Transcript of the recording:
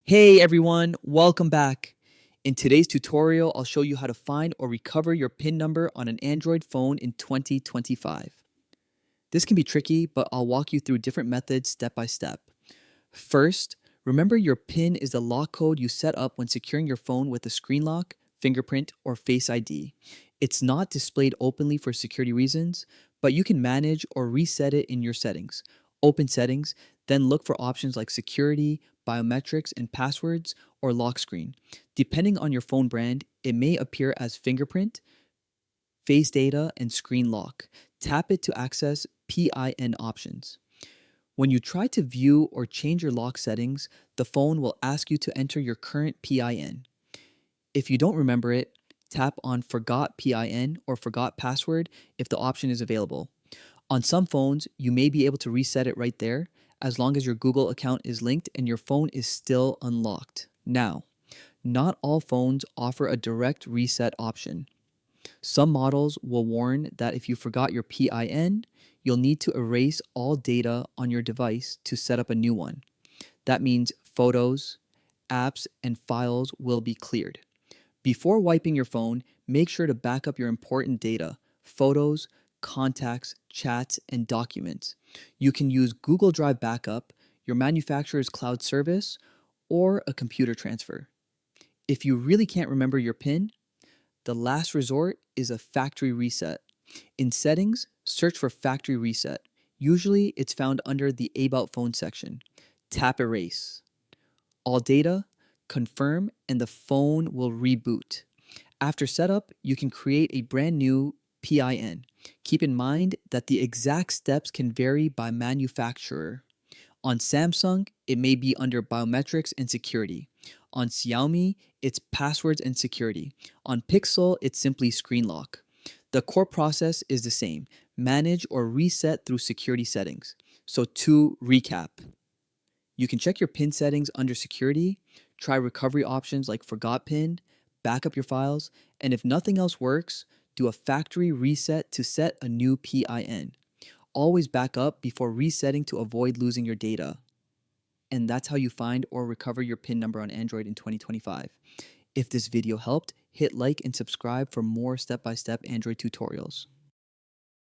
Hey everyone, welcome back. In today's tutorial, I'll show you how to find or recover your PIN number on an Android phone in 2025. This can be tricky, but I'll walk you through different methods step by step. First, remember your PIN is the lock code you set up when securing your phone with a screen lock, fingerprint, or Face ID. It's not displayed openly for security reasons, but you can manage or reset it in your settings. Open settings, then look for options like security, biometrics, and passwords, or lock screen. Depending on your phone brand, it may appear as fingerprint, face data, and screen lock. Tap it to access PIN options. When you try to view or change your lock settings, the phone will ask you to enter your current PIN. If you don't remember it, tap on Forgot PIN or Forgot Password if the option is available. On some phones, you may be able to reset it right there as long as your Google account is linked and your phone is still unlocked. Now, not all phones offer a direct reset option. Some models will warn that if you forgot your PIN, you'll need to erase all data on your device to set up a new one. That means photos, apps, and files will be cleared. Before wiping your phone, make sure to back up your important data, photos, contacts, chats, and documents. You can use Google Drive Backup, your manufacturer's cloud service, or a computer transfer. If you really can't remember your PIN, the last resort is a factory reset. In settings, search for factory reset. Usually, it's found under the About Phone section. Tap Erase. All data, confirm, and the phone will reboot. After setup, you can create a brand new PIN. Keep in mind that the exact steps can vary by manufacturer. On Samsung, it may be under biometrics and security. On Xiaomi, it's passwords and security. On Pixel, it's simply screen lock. The core process is the same: manage or reset through security settings. So, to recap, you can check your PIN settings under security, try recovery options like Forgot PIN, back up your files, and if nothing else works, do a factory reset to set a new PIN. Always back up before resetting to avoid losing your data. And that's how you find or recover your PIN number on Android in 2025. If this video helped, hit like and subscribe for more step-by-step Android tutorials.